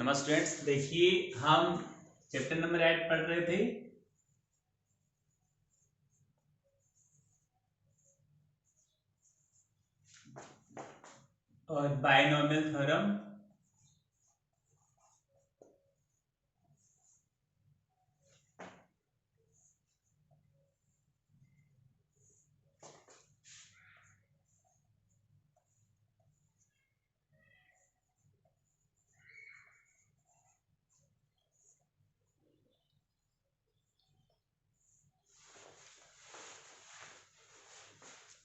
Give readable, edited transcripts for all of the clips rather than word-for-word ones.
नमस्ते स्टूडेंट्स, देखिए हम चैप्टर नंबर 8 पढ़ रहे थे। और बायनॉमियल थ्योरम।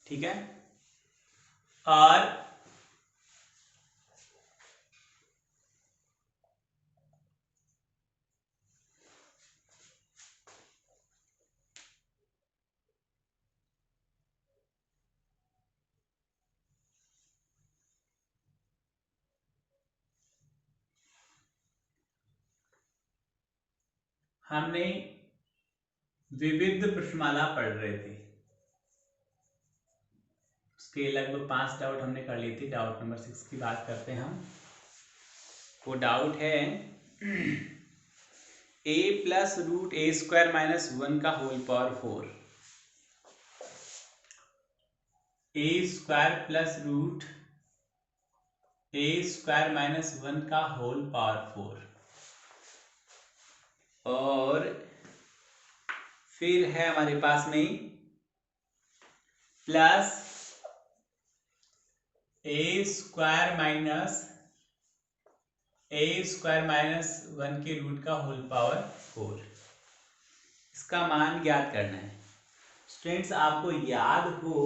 ठीक है। और हमने विविध प्रश्नमाला पढ़ रहे थे। उसके लगभग 5 डाउट हमने कर लिए थे। डाउट नंबर 6 की बात करते हैं हम। वो डाउट है a plus root A square minus 1 का whole power 4। A square plus root A square minus 1 का होल पावर 4। और फिर है हमारे पास में प्लस ए स्क्वायर माइनस 1 के रूट का होल पावर 4। इसका मान ज्ञात करना है। स्टूडेंट्स, आपको याद हो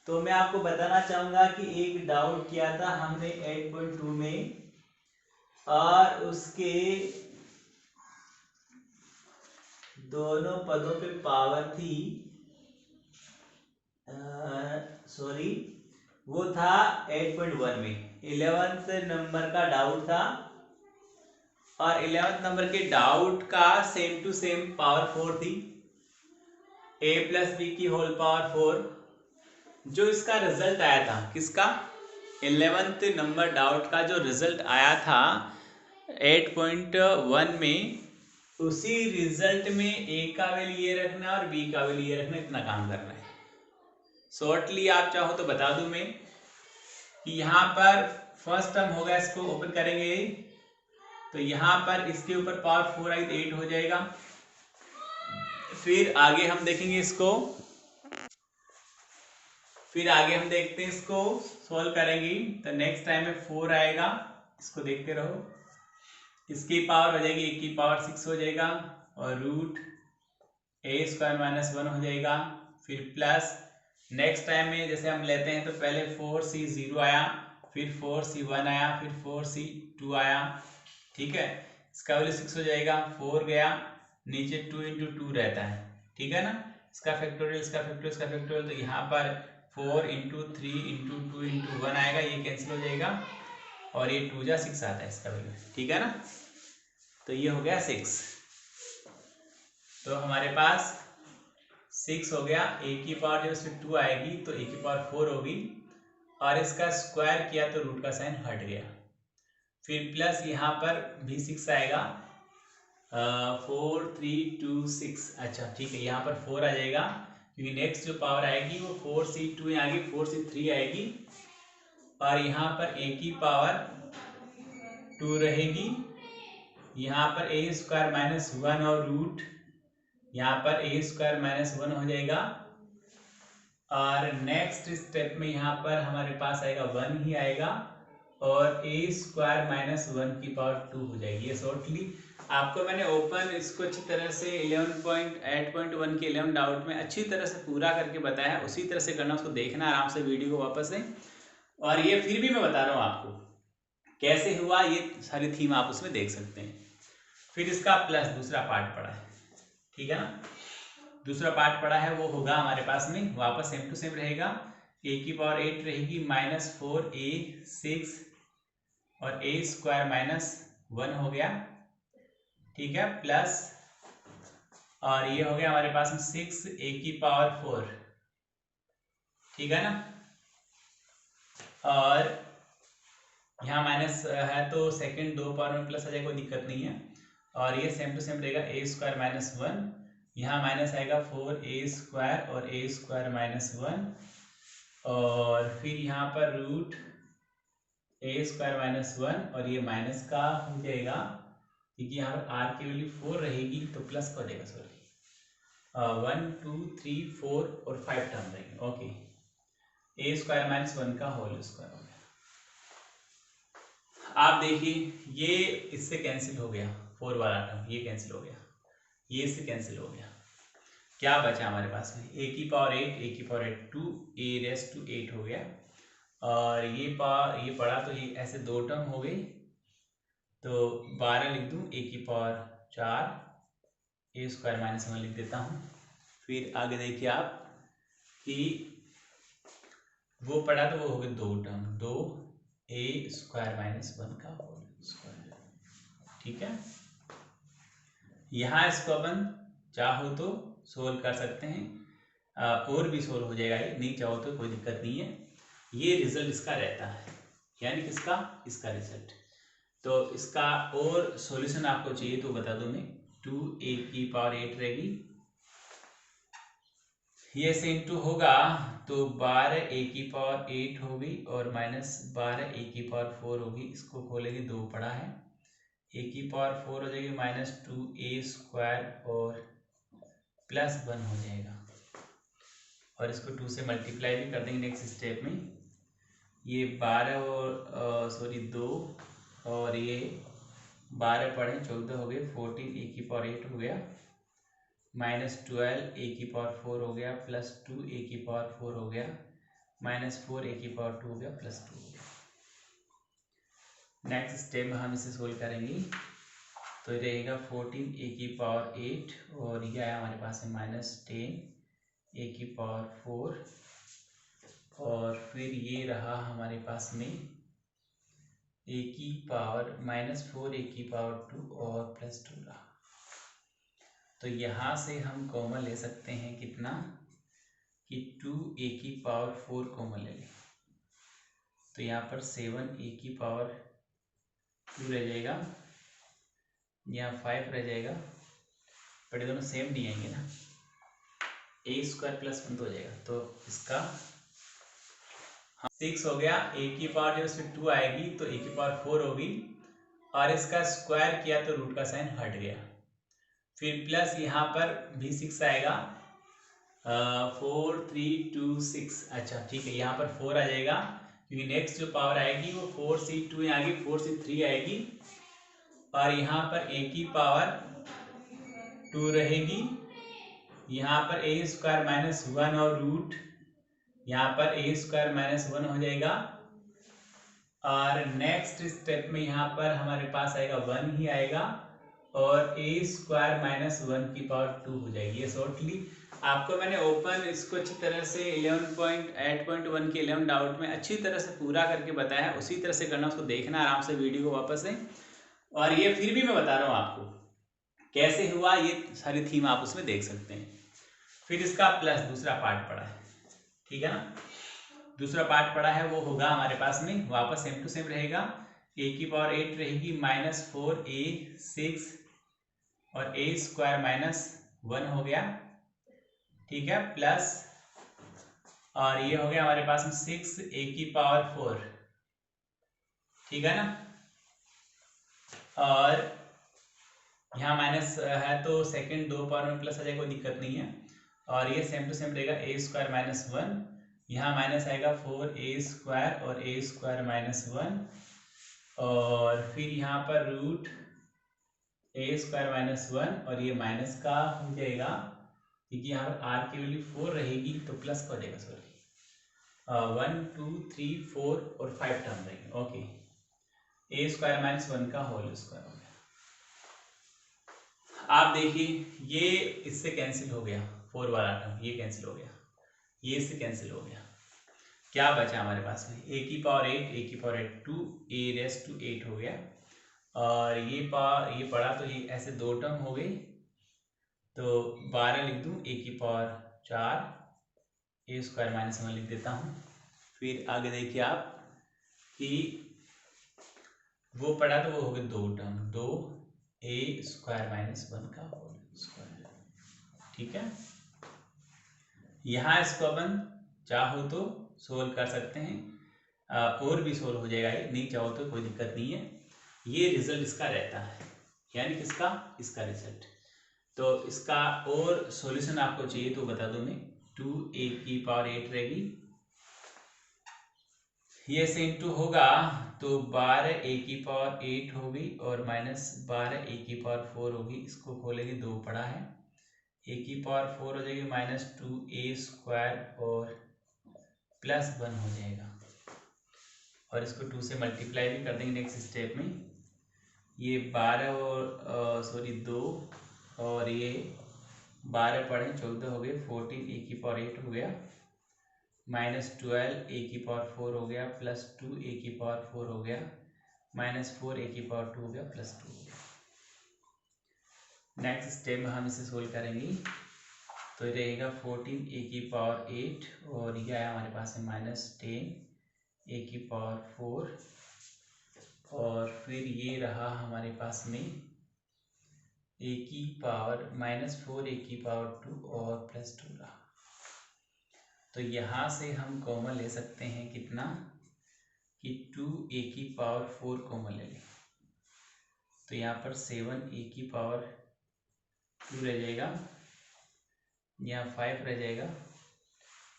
तो मैं आपको बताना चाहूंगा कि एक डाउट किया था हमने 8.2 में, और उसके दोनों पदों पे पावर थी। सॉरी, वो था 8.1 में 11th नंबर का डाउट था। और 11th नंबर के डाउट का सेम टू सेम पावर 4 थी, a प्लस बी की होल पावर 4। जो इसका रिजल्ट आया था, किसका? 11th नंबर डाउट का जो रिजल्ट आया था 8.1 में, उसी रिजल्ट में a का वैल्यू ये रखना और b का वैल्यू ये रखना, इतना काम करना है। शॉर्टली आप चाहो तो बता दूं मैं कि यहाँ पर फर्स्ट टर्म होगा, इसको ओपन करेंगे तो यहाँ पर इसके ऊपर पावर 4 आई तो 8 हो जाएगा। फिर आगे हम देखेंगे इसको, फिर आगे हम देखते हैं इसको सॉल्व करेंगे तो नेक्स्ट टाइम में 4 आएगा। इसको देखते रहो। इसकी पावर हो जाएगी, 1 की पावर 6 हो जाएगा, और रूट ए स्क्वायर माइनस 1 हो जाएगा। फिर प्लस नेक्स्ट टाइम में जैसे हम लेते हैं तो पहले 4c 0 आया, फिर 4c 1 आया, फिर 4c 2 आया। ठीक है, इसका वैल्यू 6 हो जाएगा। 4 गया नीचे, 2 इंटू 2 रहता है। ठीक है ना, इसका फैक्टोरियल, इसका फैक्टोरियल, इसका फैक्टोरियल, तो यहाँ पर 4 इंटू 3 इंटू 2 इंटू 1 आएगा, ये कैंसिल हो जाएगा, और ये 2 जा 6 आता है इसका वैल्यू। ठीक है ना, तो ये हो गया 6। तो हमारे पास 6 हो गया। a की पावर जब इसमें 2 आएगी तो a की पावर 4 होगी, और इसका स्क्वायर किया तो रूट का साइन हट गया। फिर प्लस यहाँ पर भी 6 आएगा, 4 3 2 6। अच्छा ठीक है, यहाँ पर 4 आ जाएगा क्योंकि नेक्स्ट जो पावर आएगी वो 4c2 आएगी, 4c3 आएगी, और यहाँ पर a की पावर 2 रहेगी। यहाँ पर a स्क्वायर माइनस 1 और रूट, यहाँ पर a स्क्वायर माइनस 1 हो जाएगा, और नेक्स्ट स्टेप में यहाँ पर हमारे पास आएगा 1 ही आएगा, और a स्क्वायर माइनस 1 की पावर 2 हो जाएगी। ये शॉर्टली आपको मैंने ओपन इसको अच्छी तरह से 8.1 के 11 डाउट में अच्छी तरह से पूरा करके बताया है। उसी तरह से करना, उसको देखना आराम से वीडियो को वापस से। और ये फिर भी मैं बता रहा हूँ आपको कैसे हुआ, ये सारी थीम आप उसमें देख सकते हैं। फिर इसका प्लस दूसरा पार्ट पड़ा है। ठीक है ना, दूसरा पार्ट पड़ा है, वो होगा हमारे पास में वापस सेम टू सेम रहेगा। a की पावर 8 रहेगी, माइनस 4a 6, और a स्क्वायर माइनस 1 हो गया। ठीक है, प्लस, और ये हो गया हमारे पास में 6a की पावर 4। ठीक है ना, और यहाँ माइनस है तो सेकंड दो पावर में प्लस आ जाएगा, कोई दिक्कत नहीं है। और ये सेम टू सेम रहेगा ए स्क्वायर माइनस वन, यहाँ माइनस आएगा 4a² और a² माइनस वन, और फिर यहाँ पर रूट a² माइनस वन, और ये माइनस का हो जाएगा क्योंकि यहाँ पर r की वैल्यू 4 रहेगी तो प्लस का हो जाएगा, सॉरी 1 2 3 4 और 5 टर्म रहेंगे। ओके, a² माइनस वन का होल स्क्वायर हो गया। आप देखिए ये इससे कैंसिल हो गया, 4 वाला टर्म ये कैंसिल हो गया, ये इससे कैंसिल हो गया। क्या बचा हमारे पास में, a की पावर 8 a की पावर 8 2 a⁻8 हो गया, और ये पढ़ा तो ये ऐसे दो टर्म हो गई, तो 12 लिख दूँ, a की पावर 4 a² माइनस वन लिख देता हूँ। फिर आगे देखिए आप कि वो पढ़ा तो वो हो गए दो टर्म, 2a² माइनस वन का होल स्क्वायर, ठीक है। यहाँ इसको अपन चाहो तो सोल्व कर सकते हैं, और भी सोल्व हो जाएगा, ये नहीं चाहो तो कोई दिक्कत नहीं है। ये रिजल्ट इसका रहता है, यानी किसका, इसका रिजल्ट। तो इसका और सॉल्यूशन आपको चाहिए तो बता दो मैं, 2a की पावर 8 रहेगी, ये से इंटू होगा तो 12a की पावर 8 होगी और माइनस 12a की पावर 4 होगी, इसको खोलेंगे, दो पड़ा है, a की पावर 4 हो जाएगी माइनस 2a² और प्लस 1 हो जाएगा, और इसको 2 से मल्टीप्लाई भी कर देंगे नेक्स्ट स्टेप में। ये 12 और सॉरी 2 और ये 12 पढ़े 14 हो गए, 14 a की पावर 8 हो गया, माइनस 12 a की पावर 4 हो गया, प्लस 2 a की पावर 4 हो गया, माइनस 4 a की पावर 2 हो गया, प्लस 2 हो गया। नेक्स्ट स्टेप में हम इसे सोल्व करेंगे, तो रहेगा 14 a की पावर 8 और यह है हमारे पास है माइनस 10 a की पावर 4, और फिर ये रहा हमारे पास में a की पावर माइनस 4 a की पावर 2 और प्लस 2 रहा। तो यहाँ से हम कॉमन ले सकते हैं कितना, कि 2a की पावर 4 कॉमन ले लें, तो यहाँ पर 7a की पावर 2 रह जाएगा, यहाँ 5 रह जाएगा, बट ये दोनों सेम नहीं आएंगे ना, a² प्लस 1 तो हो जाएगा, तो इसका 6 हो गया, a की पावर जब इसमें 2 आएगी तो a की पावर 4 होगी, और इसका स्क्वायर किया तो रूट का साइन हट गया, फिर प्लस यहाँ पर भी 6 आएगा, 4 3 2 6, अच्छा ठीक है, यहाँ पर 4 आ जाएगा क्योंकि नेक्स्ट जो पावर आएगी वो 4c2 आ गई, 4c3 आएगी, और यहाँ पर a की पावर 2 रहेगी, यहाँ पर a² माइनस 1 और रूट यहाँ पर a² माइनस 1 हो जाएगा, और नेक्स्ट स्टेप में यहाँ पर हमारे पास आएगा 1 ही आएगा, और a² माइनस 1 की पावर 2 हो जाएगी। ये शॉर्टली आपको मैंने ओपन इसको अच्छी तरह से 11.8.1 के 11 डाउट में अच्छी तरह से पूरा करके बताया है, उसी तरह से करना, उसको देखना आराम से वीडियो को वापस से, और ये फिर भी मैं बता रहा हूँ आपको कैसे हुआ, ये सारी थीम आप उसमें देख सकते हैं। फिर इसका प्लस दूसरा पार्ट पड़ा है, ठीक है ना, दूसरा पार्ट पड़ा है वो होगा हमारे पास में वापस सेम टू सेम रहेगा, a की पावर 8 रहेगी, माइनस 4a 6 और a² माइनस 1 हो गया, ठीक है, प्लस, और ये हो गया हमारे पास में 6a की पावर 4, ठीक है ना, और यहाँ माइनस है तो सेकंड दो पावर में प्लस आ जाएगा, कोई दिक्कत नहीं है, और ये सेम टू सेम रहेगा a² माइनस 1, यहाँ माइनस आएगा 4a² और a² माइनस 1, और फिर यहाँ पर रूट a² माइनस 1, और ये माइनस का हो जाएगा क्योंकि यहाँ पर r की वैल्यू 4 रहेगी तो प्लस का हो जाएगा, सॉरी 1 2 3 4 और 5 टर्म रहेंगे। ओके, a² माइनस 1 का होल स्क्वायर हो गया। आप देखिए ये इससे कैंसिल हो गया, 4 वाला टर्म ये कैंसिल हो गया, ये इससे कैंसिल हो गया। क्या बचा हमारे पास में, a की पावर 8 a की पावर 8 2 a⁻8 हो गया, और ये पढ़ा तो ये ऐसे दो टर्म हो गई, तो 12 लिख दूँ, a की पावर 4 a² माइनस 1 लिख देता हूँ। फिर आगे देखिए आप कि वो पढ़ा तो वो हो गए 2 टर्म, 2a² - 1 का होल स्क्वायर। ठीक है, यहाँ इसको अपन चाहो तो सोल्व कर सकते हैं, और भी सोल्व हो जाएगा, ये नहीं चाहो तो कोई दिक्कत नहीं है। ये रिजल्ट इसका रहता है, यानी किसका, इसका रिजल्ट। तो इसका और सॉल्यूशन आपको चाहिए तो बता दूं मैं, 2a⁸ रहेगी, ये से इंटू होगा तो 12a⁸ होगी और -12a⁴ होगी। इसको खोलेंगे, 2 पड़ा है, a⁴ हो जाएगी -2a² और +1 हो जाएगा, और इसको 2 से मल्टीप्लाई भी कर देंगे नेक्स्ट स्टेप में। ये 12 और 2 और ये 12 पढ़े 14 हो गए, 14a⁸ हो गया, -12a⁴ हो गया, +2a⁴ हो गया, -4a⁴ हो गया, +2 हो गया। नेक्स्ट स्टेप में हम इसे सोल्व करेंगे, तो ये रहेगा 14a⁸ और ये आया हमारे पास में -10a⁴, और फिर ये रहा हमारे पास में -4a⁴ और +2 रहा। तो यहाँ से हम कॉमन ले सकते हैं कितना, कि 2a⁴ कॉमन ले लें, तो यहाँ पर 7a⁴ रह जाएगा, यहाँ 5 रह जाएगा,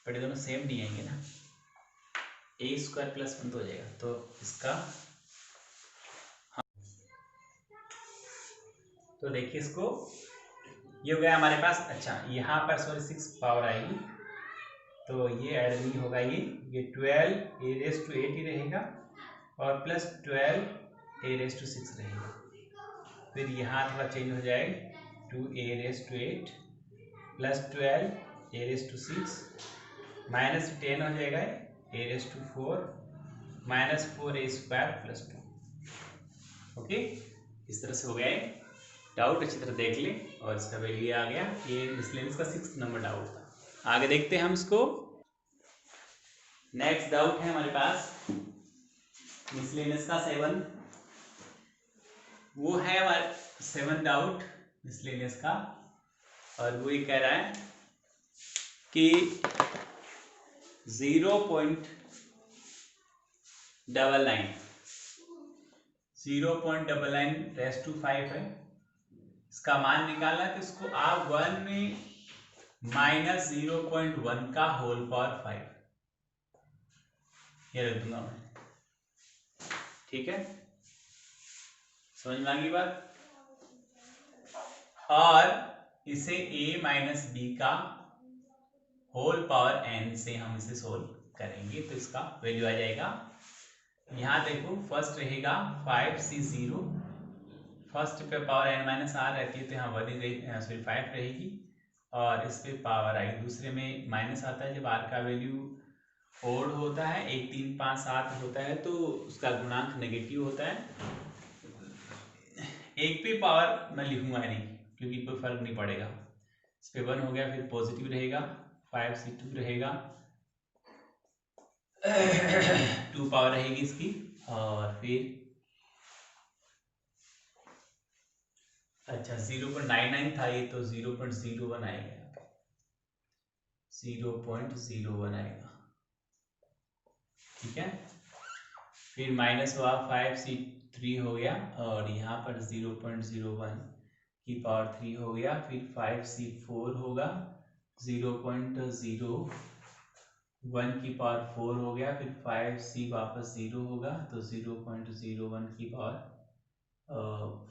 बट दोनों सेम नहीं आएंगे ना, a² + 1 तो हो जाएगा, तो इसका तो देखिए इसको, ये हो गया हमारे पास। अच्छा, यहाँ पर 6 पावर आएगी, तो ये ऐड नहीं होगा, ये 12a⁸ ही रहेगा और +12a�6 रहेगा। फिर यहाँ थोड़ा चेंज हो जाएगा, 2a⁸ +12a�6 -10 हो जाएगा a⁴ -4a² +2। ओके, इस तरह से हो गया है। डाउट अच्छी तरह देख ले, और इसका वैल्यू आ गया, ये मिसलेनियस का 6 नंबर डाउट था। आगे देखते हैं हम इसको। नेक्स्ट डाउट है हमारे पास मिसलेनियस का 7, वो है हमारे 7 डाउट मिसलेनियस का, और वो ये कह रहा है कि 0.99 है, इसका मान निकालना, तो इसको आप 1 में -0.1 का होल पावर 5 ये रख दूंगा मैं। ठीक है, समझ में आ गई बात। और इसे a - b का होल पावर n से हम इसे सोल्व करेंगे, तो इसका वैल्यू आ जाएगा। यहाँ देखो, फर्स्ट रहेगा 5c0, फर्स्ट पे पावर n - r रहती है, तो यहाँ 1 ही 5 रहेगी, और इस पे पावर आएगी। दूसरे में माइनस आता है, जब r का वैल्यू ओड होता है, 1 3 5 7 होता है, तो उसका गुणांक नेगेटिव होता है। एक पे पावर मैं लिखूंगा नहीं, क्योंकि कोई फर्क नहीं पड़ेगा। इस पे 1 हो गया, फिर पॉजिटिव रहेगा, 5c2 रहेगा, 2 पावर रहेगी इसकी, और फिर अच्छा 0.99 था ये, तो 0.01 आएगा, 0.01 आएगा। ठीक है, फिर माइनस हुआ, 5c3 हो गया, और यहाँ पर 0.01 की पावर 3 हो गया, फिर 5c4 होगा, 0.01 की पावर 4 हो गया, फिर 5c वापस 0 होगा, तो 0.01 की पावर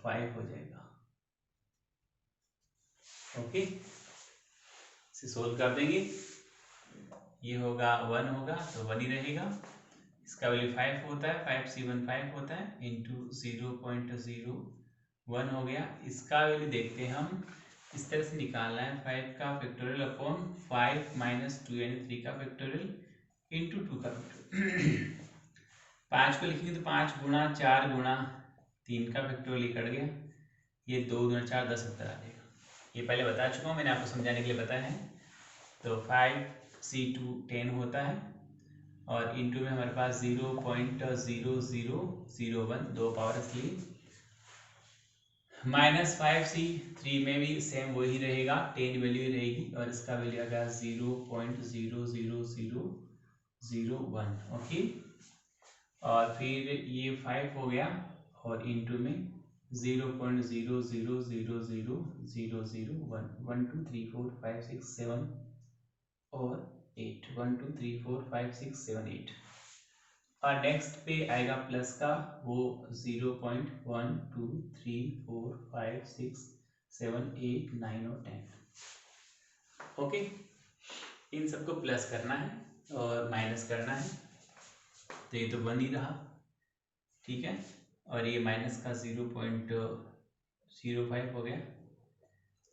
5 हो जाएगा। ओके, इसे सोल्व कर देंगे, ये होगा 1 होगा, तो 1 ही रहेगा, इसका वैल्यू 5 होता है, 5c1 5 होता है, इंटू 0.01 हो गया। इसका वैल्यू देखते हैं हम, इस तरह से निकालना है, 5 का फैक्टोरियल अपॉन 5 - 2 यानी 3 का फैक्टोरियल इंटू 2 का फैक्टोरियल। 5 को लिखेंगे तो 5 गुणा 4 गुणा 3 का फैक्टोरियल कट गया, ये 2 गुणा 4 10 उत्तर आ जाएगा। ये पहले बता चुका हूँ, मैंने आपको समझाने के लिए बताया है। तो 5c2 10 होता है, और इंटू में हमारे पास 0.0001 दो पावर इसलिए -5c 3 में भी सेम वही रहेगा 10 वैल्यू रहेगी और इसका वैल्यू आ गया 0.00001 ओके। और फिर ये 5 हो गया और इंटू में 0.0000001 1 2 3 4 5 6 7 और 8 1 2 3 4 5 6 7 8 और नेक्स्ट पे आएगा प्लस का वो 0.1 2 3 4 5 6 7 8 9 और 10 ओके। इन सबको प्लस करना है और माइनस करना है तो ये तो 1 ही रहा ठीक है। और ये माइनस का 0.05 हो गया।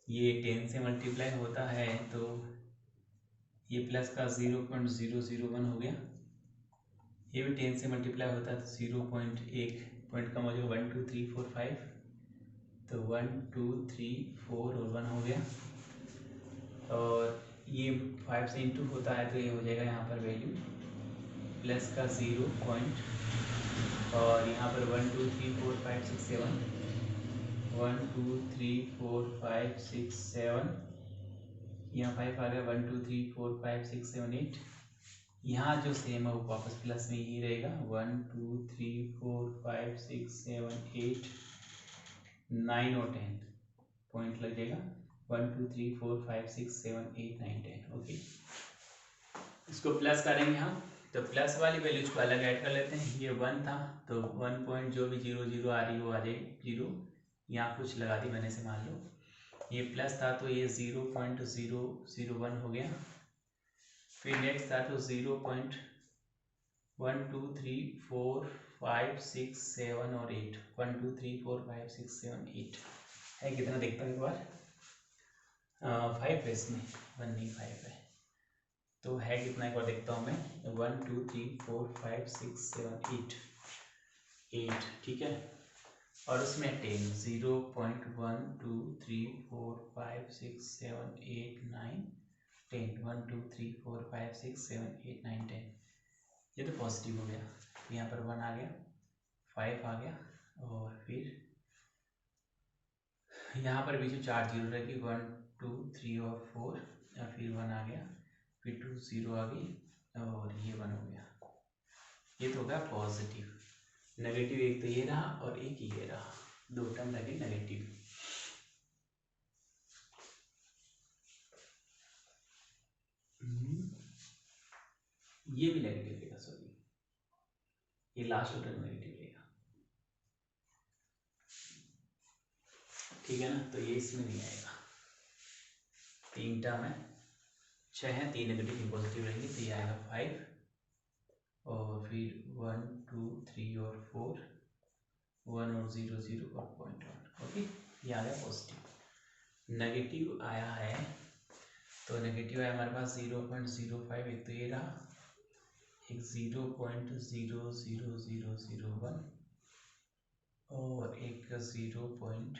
ये 10 से मल्टीप्लाई होता है तो ये प्लस का 0.001 हो गया। ये भी 10 से मल्टीप्लाई होता है तो 0.1 पॉइंट कम हो जाएगा 1 2 3 4 5 तो 1 2 3 4 और 1 हो गया। और ये 5 से इंटू होता है तो ये हो जाएगा यहाँ पर वैल्यू प्लस का 0 पॉइंट और यहाँ पर 1 2 3 4 5 6 7 1 2 3 4 5 6 7 यहाँ 5 आ गया 1 2 3 4 5 6 7 8 यहाँ जो सेम है वो वापस प्लस में ही रहेगा 1 2 3 4 5 6 7 8 9 और 10 पॉइंट लग जाएगा 1 2 3 4 5 6 7 8 9 10 ओके। इसको प्लस करेंगे हम तो प्लस वाली वैल्यूज को अलग ऐड कर लेते हैं। ये 1 था तो 1 पॉइंट जो भी 0 0 आ रही है वो आ जाएगी 0 यहाँ कुछ लगा दी मैंने से मान लो। ये प्लस था तो ये 0.001 हो गया। फिर नेक्स्ट था तो 0.1 2 3 4 5 6 7 और 8 1 2 3 4 5 6 7 8 है कितना देखता हूँ एक बार 5 है इसमें 1 नहीं 5 है तो है कितना एक बार देखता हूँ मैं 1 2 3 4 5 6 7 8 8 ठीक है। और उसमें 10 0.1 2 3 4 5 6 7 8 9 10 1 2 3 4 5 6 7 8 9 10 ये तो पॉजिटिव हो गया। यहाँ पर 1 आ गया 5 आ गया और फिर यहाँ पर भी जो 4 जीरो रहेगी 1 2 3 और 4 या फिर 1 आ गया फिर 2 0 आ गई और ये 1 हो गया। ये तो हो गया पॉजिटिव। नेगेटिव एक तो ये रहा और एक ये रहा दो टर्म लगे नेगेटिव। ये भी नेगेटिव रहेगा सॉरी ये लास्ट टर्म नेगेटिव रहेगा ठीक है ना। तो ये इसमें नहीं आएगा 3 टर्म है 6 है 3 नेगेटिव 3 पॉजिटिव रहेंगे तो ये आएगा 5 और फिर 1 2 3 और 4 1 और 0 0 और 0.1 ओके। ये आ गया पॉजिटिव। नेगेटिव आया है तो नेगेटिव आया हमारे पास 0.05 एक तो ये रहा एक 0.00001 और एक 0.1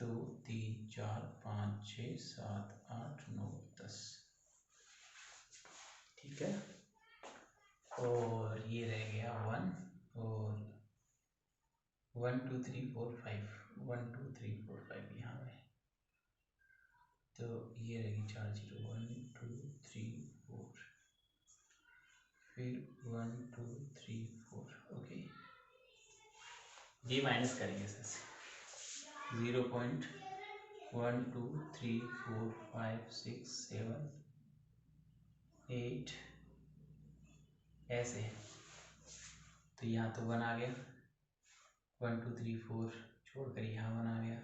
2 3 4 5 6 7 8 9 10 ठीक है। और ये रह गया 1 और 1 2 3 4 5 1 2 3 4 5 यहाँ है तो ये रहेगी 4 0 1 2 3 4 फिर 1 2 3 4 ओके। ये माइनस करेंगे सर 0.1 2 3 4 5 6 7 8 ऐसे तो यहाँ तो 1 आ गया 1 2 3 4 छोड़कर यहाँ 1 आ गया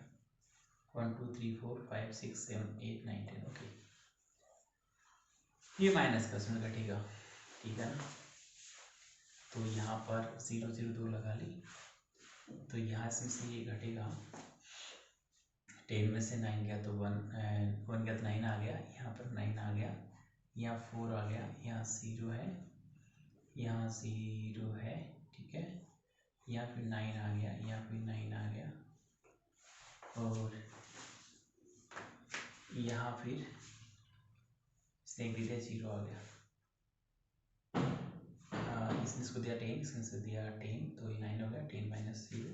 1 2 3 4 5 6 7 8 9 10 ओके। ये माइनस का उसमें घटेगा ठीक है ना। तो यहाँ पर 0 0 2 लगा ली तो यहाँ से ये घटेगा 10 में से 9 गया तो 1 गया तो 9 आ गया यहाँ पर 9 आ गया यहाँ 4 आ गया यहाँ 0 है यहाँ 0 है ठीक है। यहाँ फिर 9 आ गया यहाँ फिर 9 आ गया और यहाँ फिर इसने एक दीजिए 0 आ गया इसने इसको दिया 10, इसने इसको दिया 10, तो ये 9 हो गया, 10 माइनस 0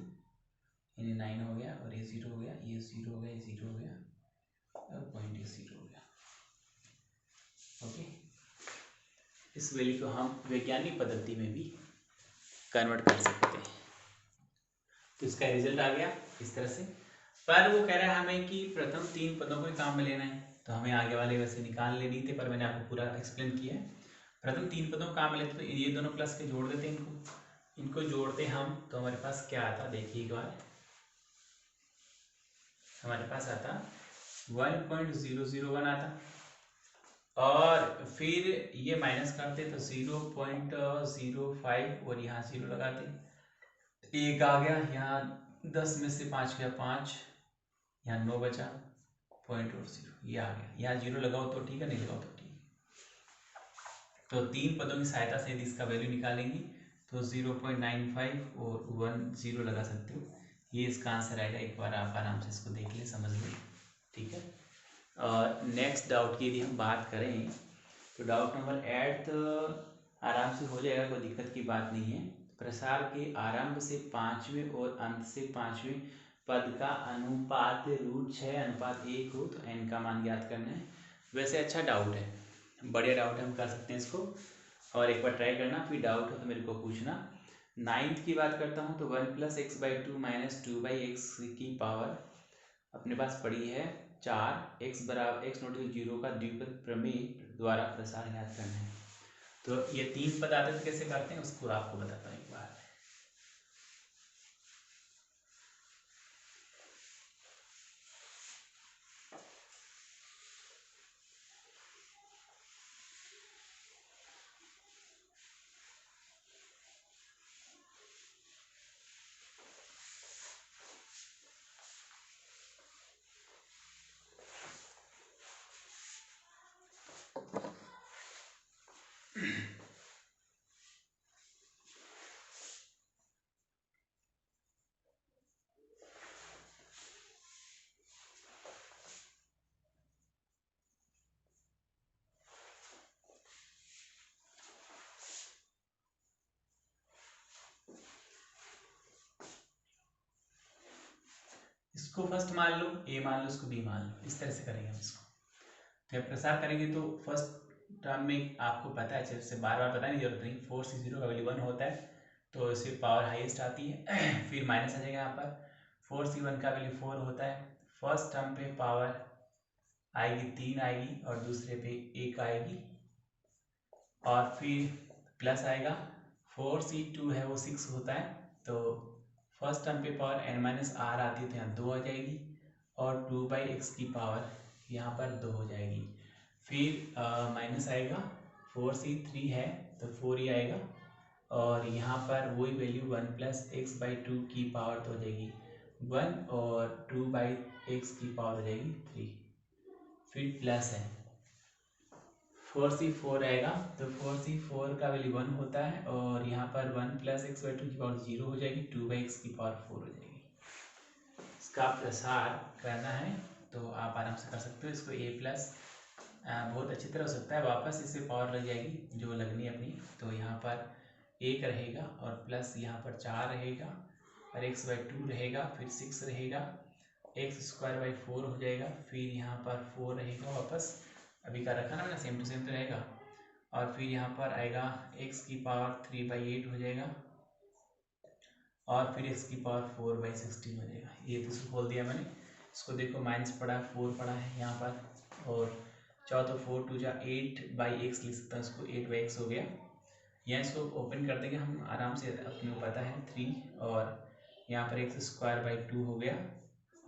यानी 9 हो गया, और ये 0 हो गया, ये 0 हो गया, ये 0 हो गया, और पॉइंट ये 0 हो गया। ओके, इस वैल्यू को हम वैज्ञानिक पद्धति में भी कन्वर्ट कर सकते हैं। तो इसका रिजल्ट आ गया इस तरह से। पर वो कह रहा है हमें कि प्रथम 3 पदों को काम में लेना है, तो हमें आगे वाले वैसे निकाल लेनी थे, पर मैंने आपको पूरा एक्सप्लेन किया है। प्रथम 3 पदों को काम में लेते तो ये दोनों प्लस के जोड़ देते हैं, इनको जोड़ते हम तो हमारे पास क्या आता, देखिए एक बार हमारे पास आता 1.001 आता, और फिर ये माइनस करते तो 0.05 और यहाँ 0 लगाते, एक आ गया, यहाँ 10 में से 5 गया 5, यहाँ 9 बचा, 0.0 ये आ गया, यहाँ 0 लगाओ तो ठीक है, नहीं लगाओ तो ठीक है। तो 3 पदों की सहायता से यदि इसका वैल्यू निकालेंगे तो 0.95 और 10 लगा सकते हो, ये इसका आंसर आएगा। एक बार आप आराम से इसको देख लें, समझ लें, ठीक है। नेक्स्ट डाउट की यदि हम बात करें तो डाउट नंबर 8 आराम से हो जाएगा, कोई दिक्कत की बात नहीं है। प्रसार के आरंभ से 5वें और अंत से 5वें पद का अनुपात √6:1 हो तो n का मान ज्ञात करना है। वैसे अच्छा डाउट है, बढ़िया डाउट है, हम कर सकते हैं इसको, और एक बार ट्राई करना, फिर डाउट हो तो मेरे को पूछना। 9th की बात करता हूँ तो 1 + x/2 - 2/x की पावर अपने पास पड़ी है 4, x = x ≠ 0 का द्विपद प्रमेय द्वारा प्रसार ज्ञात करना है। तो ये 3 पद आते थे, कैसे करते हैं उसको आपको बताता हूँ एक बार। इसको फर्स्ट मान लो, ए मान लो, इसको बी मान लो, इस तरह से करेंगे हम इसको। तो जब प्रसार करेंगे तो फर्स्ट टर्म में आपको पता है, जैसे बार बार बताने की जरूरत नहीं, 4 से 0 का वैल्यू 1 होता है तो इसे पावर हाईएस्ट आती है। फिर माइनस आ जाएगा, यहाँ पर 4 से 1 का वैल्यू 4 होता है, फर्स्ट टर्म पे पावर आएगी 3 आएगी, और दूसरे पे 1 आएगी, और फिर प्लस आएगा, 4 से 2 है वो 6 होता है, तो फर्स्ट टर्म पे पावर n-r आती है तो यहाँ 2 आ जाएगी, और 2/x की पावर यहाँ पर 2 हो जाएगी। फिर माइनस आएगा, 4 से 3 है तो 4 ही आएगा, और यहाँ पर वही वैल्यू 1 + x/2 की पावर तो हो जाएगी 1, और 2/x की पावर हो जाएगी 3, फिर प्लस है, 4 से 4 आएगा तो 4 से 4 का वैल्यू 1 होता है, और यहाँ पर 1 + x/2 की पावर 0 हो जाएगी, 2/x की पावर 4 हो जाएगी। इसका प्रसार करना है तो आप आराम से कर सकते हो, इसको a+ बहुत अच्छी तरह हो सकता है, वापस इसे पावर लग जाएगी जो लगनी है अपनी, तो यहाँ पर 1 रहेगा, और प्लस यहाँ पर 4 रहेगा, और x/2 रहेगा, फिर 6 रहेगा, x² / 4 हो जाएगा, फिर यहाँ पर 4 रहेगा वापस, अभी का रखा ना मैंने, सेम टू सेम तो रहेगा, और फिर यहाँ पर आएगा x की पावर 3/8 हो जाएगा, और फिर x की पावर 4/16 हो जाएगा। ये तो इसको खोल दिया मैंने, इसको देखो माइनस पड़ा है, 4 पड़ा है यहाँ पर, और चाहो तो 4 × 2 = 8/x लिख सकता हूँ, इसको 8/x हो गया। यहाँ इसको ओपन कर देंगे हम आराम से, अपने को पता है 3, और यहाँ पर x² / 2 हो गया,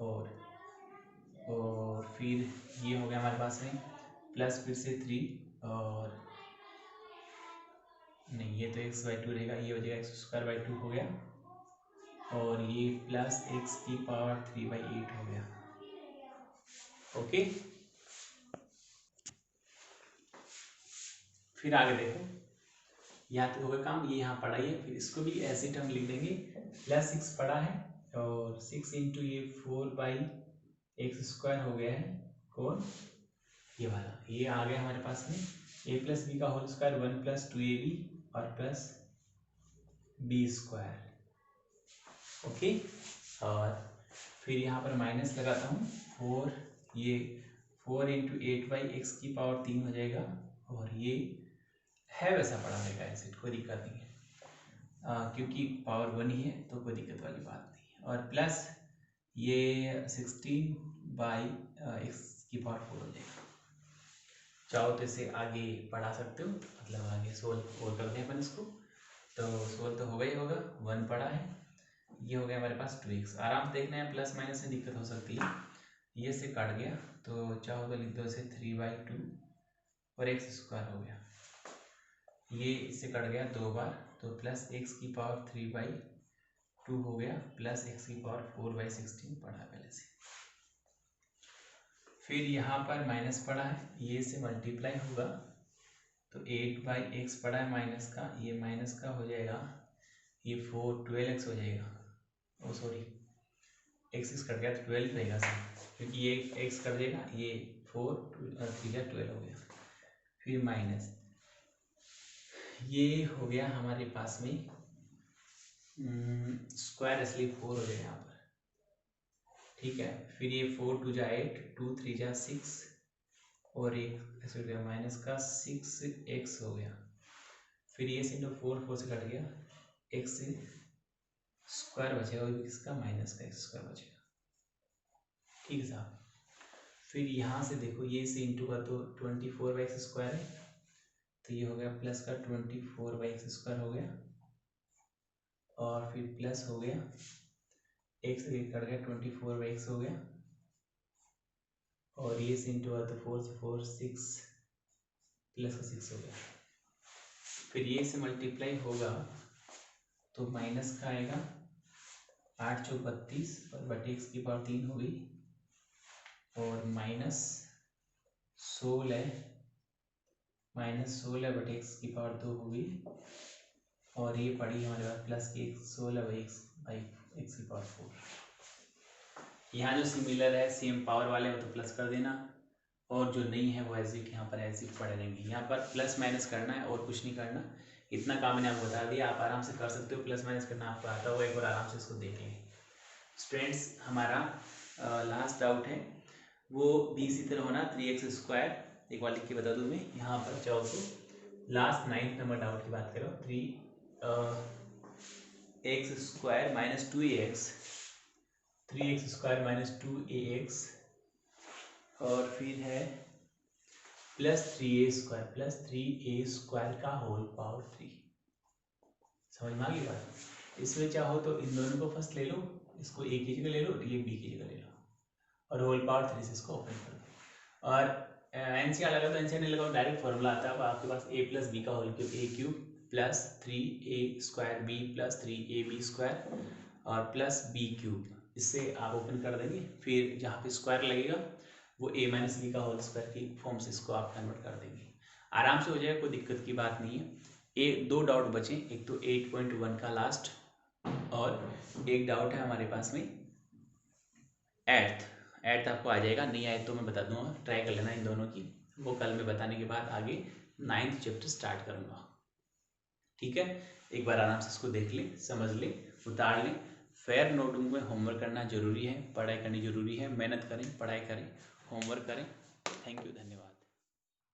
और फिर ये हो गया हमारे पास में, प्लस फिर से 3, और नहीं ये तो x/2 रहेगा, ये हो जाएगा x² / 2 हो गया, और ये प्लस x की पावर 3/8 हो गया। ओके, फिर आगे देखो, यहाँ तक हो गया काम, ये यहाँ पढ़ा ही है, फिर इसको भी ऐसे टर्म लिख देंगे, +6 पड़ा है, और 6 × ये 4/x² हो गया है, कौन ये वाला, ये आ गया हमारे पास में a + b का होल स्क्वायर 1 + 2ab, और प्लस बी स्क्वायर। ओके, और फिर यहाँ पर माइनस लगाता हूँ 4, ये 4 इंटू 8/x³ हो जाएगा, और ये है वैसा पड़ा रहेगा ऐसे, कोई दिक्कत नहीं है क्योंकि पावर 1 ही है तो कोई दिक्कत वाली बात नहीं है। और प्लस ये 16/x⁴ हो जाएगा। चाहो तो इसे आगे बढ़ा सकते हो, मतलब आगे सोल्व और करते हैं अपन इसको, तो सोल्व तो होगा ही होगा, 1 पड़ा है, ये हो गया हमारे पास 2x। आराम से देखना है, प्लस माइनस में दिक्कत हो सकती है, ये से काट गया तो चाहो तो लिख दो इसे 3/2 और x² हो गया, ये इससे कट गया 2 बार, तो प्लस x³ 3/2 हो गया, प्लस x³ 4/16 पड़ा है पहले से। फिर यहाँ पर माइनस पड़ा है, ये से मल्टीप्लाई होगा तो 8/x पड़ा है माइनस का, ये माइनस का हो जाएगा, ये 12x हो जाएगा, ओ सॉरी x कट गया तो 12 रहेगा सर, क्योंकि ये x कट जाएगा, ये 4 3 12 हो गया। फिर माइनस ये हो गया हमारे पास में स्क्वायर, इसलिए 4 हो जाएगा यहाँ पर, ठीक है। फिर ये 4 2 जा 8, 2 3 जा 6, और एक ऐसे हो गया माइनस का 6x हो गया। फिर ये से 4 से कट गया, x स्क्वायर बचेगा, और इसका माइनस का x² बचेगा, ठीक है साहब। फिर यहाँ से देखो, ये से इंटू का तो 24/x² है, तो ये हो गया प्लस का 24/x² हो गया, और फिर प्लस हो गया x कट गया 24/x हो गया, और ये से इंटू का तो 4 से 4 6 प्लस का 6 हो गया। फिर ये से मल्टीप्लाई होगा तो माइनस का आएगा 8 चौक 32 और बटे x³ 3 हो गई, और माइनस 16 बटे x³ 2 हो गई, और ये पड़ी हमारे पास प्लस की 16/x⁴। यहाँ जो सिमिलर है सेम पावर वाले हो तो प्लस कर देना, और जो नहीं है वो ऐसे यहाँ पर ऐसे पड़े रहेंगे। यहाँ पर प्लस माइनस करना है और कुछ नहीं करना, इतना काम मैंने आपको बता दिया, आप आराम से कर सकते हो। प्लस माइनस करना आपको आता होगा, एक बार आराम से इसको देख लें। स्टूडेंट्स, हमारा लास्ट डाउट है वो भी इसी तरह होना 3x²। एक बार लिख के बता दूँ मैं, यहाँ पर चाहो तो लास्ट 9th नंबर डाउट की बात करो, 3x² - 2ax, 3x² - 2ax, और फिर है +3a² का होल पावर 3। समझ में आ गई बात? इसमें चाहो तो इन दोनों को फर्स्ट ले लो, इसको a की जगह ले लो, ये b की जगह ले लो, और होल पावर 3 से इसको ओपन कर दो। और एनसीआर लगा तो एनसीआर नहीं लगाओ, डायरेक्ट फॉर्मूला आता है आपके पास a + b का whole cube, a³ + 3a² b + 3ab² और प्लस b³, इससे आप ओपन कर देंगे। फिर जहाँ पे स्क्वायर लगेगा वो a - b का होल स्क्वायर की फॉर्म से इसको आप कन्वर्ट कर देंगे, आराम से हो जाएगा, कोई दिक्कत की बात नहीं है। 2 डाउट बचे, एक तो 8.1 का लास्ट, और एक डाउट है हमारे पास में 8th आपको आ जाएगा, नहीं आए तो मैं बता दूंगा, ट्राई कर लेना इन दोनों की, वो कल में बताने के बाद आगे 9th चैप्टर स्टार्ट करूँगा, ठीक है। एक बार आराम से इसको देख लें, समझ लें, उतार लें। फेयर नोटबुक में होमवर्क करना जरूरी है, पढ़ाई करनी जरूरी है, मेहनत करें, पढ़ाई करें, होमवर्क करें। थैंक यू, धन्यवाद।